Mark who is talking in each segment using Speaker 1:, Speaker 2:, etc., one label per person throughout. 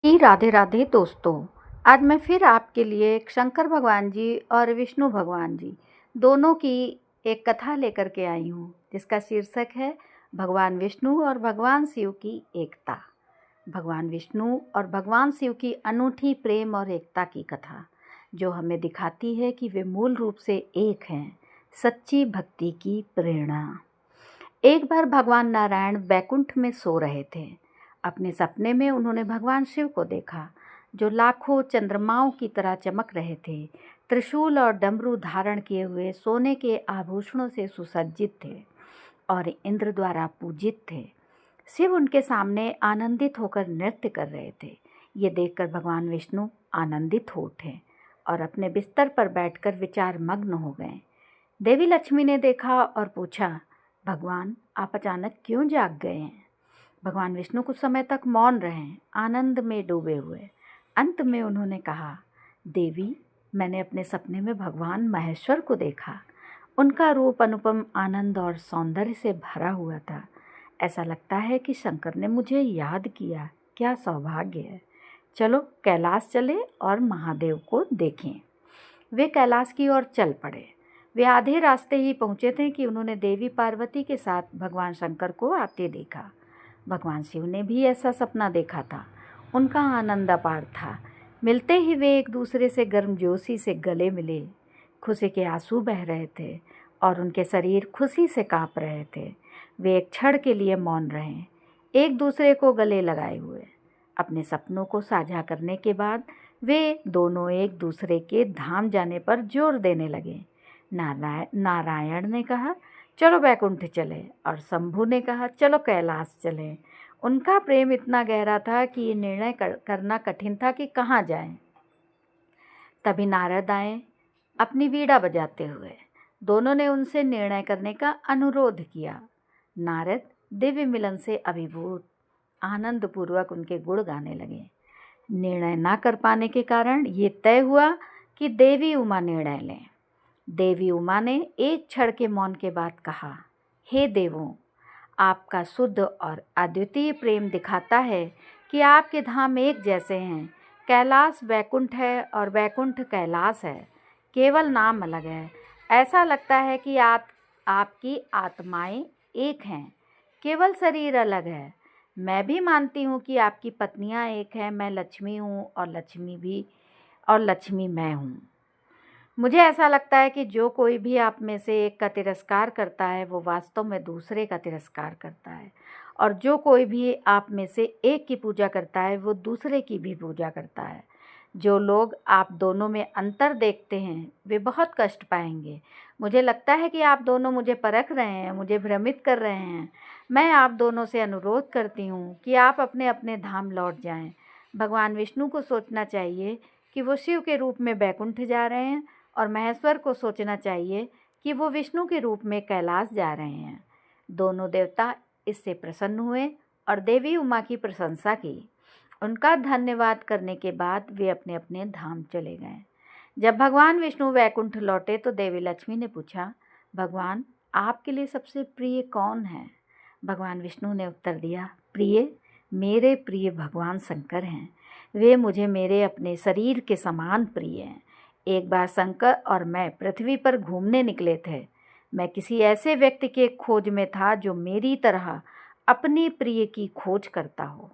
Speaker 1: राधे राधे दोस्तों। आज मैं फिर आपके लिए एक शंकर भगवान जी और विष्णु भगवान जी दोनों की एक कथा लेकर के आई हूँ, जिसका शीर्षक है भगवान विष्णु और भगवान शिव की एकता। भगवान विष्णु और भगवान शिव की अनूठी प्रेम और एकता की कथा, जो हमें दिखाती है कि वे मूल रूप से एक हैं, सच्ची भक्ति की प्रेरणा। एक बार भगवान नारायण बैकुंठ में सो रहे थे। अपने सपने में उन्होंने भगवान शिव को देखा, जो लाखों चंद्रमाओं की तरह चमक रहे थे। त्रिशूल और डमरू धारण किए हुए सोने के आभूषणों से सुसज्जित थे और इंद्र द्वारा पूजित थे। शिव उनके सामने आनंदित होकर नृत्य कर रहे थे। ये देखकर भगवान विष्णु आनंदित हो उठे और अपने बिस्तर पर बैठकर विचार मग्न हो गए। देवी लक्ष्मी ने देखा और पूछा, भगवान आप अचानक क्यों जाग गए हैं? भगवान विष्णु कुछ समय तक मौन रहे, आनंद में डूबे हुए। अंत में उन्होंने कहा, देवी मैंने अपने सपने में भगवान महेश्वर को देखा। उनका रूप अनुपम आनंद और सौंदर्य से भरा हुआ था। ऐसा लगता है कि शंकर ने मुझे याद किया। क्या सौभाग्य है। चलो कैलाश चले और महादेव को देखें। वे कैलाश की ओर चल पड़े। वे आधे रास्ते ही पहुँचे थे कि उन्होंने देवी पार्वती के साथ भगवान शंकर को आते देखा। भगवान शिव ने भी ऐसा सपना देखा था। उनका आनंद अपार था। मिलते ही वे एक दूसरे से गर्मजोशी से गले मिले। खुशी के आंसू बह रहे थे और उनके शरीर खुशी से काँप रहे थे। वे एक क्षण के लिए मौन रहे, एक दूसरे को गले लगाए हुए। अपने सपनों को साझा करने के बाद वे दोनों एक दूसरे के धाम जाने पर जोर देने लगे। नारायण ने कहा, चलो बैकुंठ चले, और शंभु ने कहा, चलो कैलाश चलें। उनका प्रेम इतना गहरा था कि ये निर्णय करना कठिन था कि कहाँ जाएं। तभी नारद आए, अपनी वीणा बजाते हुए। दोनों ने उनसे निर्णय करने का अनुरोध किया। नारद दिव्य मिलन से अभिभूत आनंदपूर्वक उनके गुण गाने लगे। निर्णय ना कर पाने के कारण ये तय हुआ कि देवी उमा निर्णय लें। देवी उमा ने एक क्षण के मौन के बाद कहा, हे देवों, आपका शुद्ध और अद्वितीय प्रेम दिखाता है कि आपके धाम एक जैसे हैं। कैलाश वैकुंठ है और वैकुंठ कैलाश है, केवल नाम अलग है। ऐसा लगता है कि आपकी आत्माएं एक हैं, केवल शरीर अलग है। मैं भी मानती हूँ कि आपकी पत्नियाँ एक हैं। मैं लक्ष्मी हूँ और लक्ष्मी मैं हूँ। मुझे ऐसा लगता है कि जो कोई भी आप में से एक का तिरस्कार करता है, वो वास्तव में दूसरे का तिरस्कार करता है, और जो कोई भी आप में से एक की पूजा करता है, वो दूसरे की भी पूजा करता है। जो लोग आप दोनों में अंतर देखते हैं, वे बहुत कष्ट पाएंगे। मुझे लगता है कि आप दोनों मुझे परख रहे हैं, मुझे भ्रमित कर रहे हैं। मैं आप दोनों से अनुरोध करती हूँ कि आप अपने अपने धाम लौट जाएं। भगवान विष्णु को सोचना चाहिए कि वो शिव के रूप में बैकुंठ जा रहे हैं, और महेश्वर को सोचना चाहिए कि वो विष्णु के रूप में कैलाश जा रहे हैं। दोनों देवता इससे प्रसन्न हुए और देवी उमा की प्रशंसा की। उनका धन्यवाद करने के बाद वे अपने अपने धाम चले गए। जब भगवान विष्णु वैकुंठ लौटे तो देवी लक्ष्मी ने पूछा, भगवान आपके लिए सबसे प्रिय कौन है? भगवान विष्णु ने उत्तर दिया, मेरे प्रिय भगवान शंकर हैं। वे मुझे मेरे अपने शरीर के समान प्रिय हैं। एक बार शंकर और मैं पृथ्वी पर घूमने निकले थे। मैं किसी ऐसे व्यक्ति के खोज में था जो मेरी तरह अपनी प्रिय की खोज करता हो।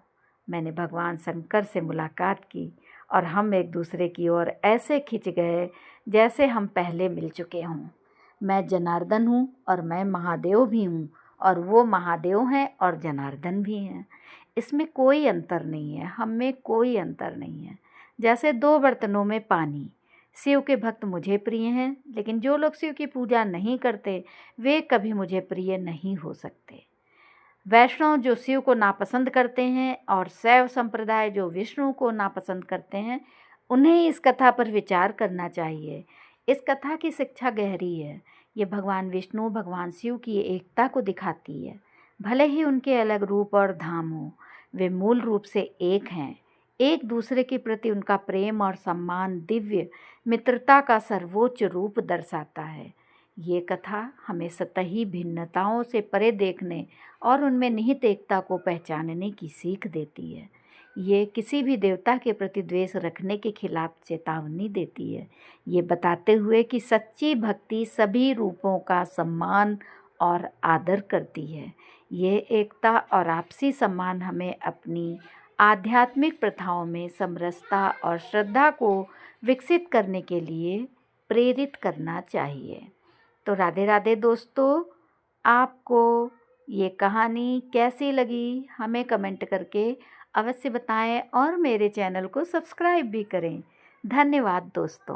Speaker 1: मैंने भगवान शंकर से मुलाकात की और हम एक दूसरे की ओर ऐसे खिंच गए जैसे हम पहले मिल चुके हों। मैं जनार्दन हूँ और मैं महादेव भी हूँ, और वो महादेव हैं और जनार्दन भी हैं। इसमें कोई अंतर नहीं है, हम में कोई अंतर नहीं है। जैसे दो बर्तनों में पानी। शिव के भक्त मुझे प्रिय हैं, लेकिन जो लोग शिव की पूजा नहीं करते, वे कभी मुझे प्रिय नहीं हो सकते। वैष्णव जो शिव को नापसंद करते हैं और शैव संप्रदाय जो विष्णु को नापसंद करते हैं, उन्हें इस कथा पर विचार करना चाहिए। इस कथा की शिक्षा गहरी है। ये भगवान विष्णु भगवान शिव की एकता को दिखाती है। भले ही उनके अलग रूप और धाम हो, वे मूल रूप से एक हैं। एक दूसरे के प्रति उनका प्रेम और सम्मान दिव्य मित्रता का सर्वोच्च रूप दर्शाता है। ये कथा हमें सतही भिन्नताओं से परे देखने और उनमें निहित एकता को पहचानने की सीख देती है। ये किसी भी देवता के प्रति द्वेष रखने के खिलाफ चेतावनी देती है, ये बताते हुए कि सच्ची भक्ति सभी रूपों का सम्मान और आदर करती है। ये एकता और आपसी सम्मान हमें अपनी आध्यात्मिक प्रथाओं में समरसता और श्रद्धा को विकसित करने के लिए प्रेरित करना चाहिए। तो राधे राधे दोस्तों, आपको ये कहानी कैसी लगी हमें कमेंट करके अवश्य बताएं और मेरे चैनल को सब्सक्राइब भी करें। धन्यवाद दोस्तों।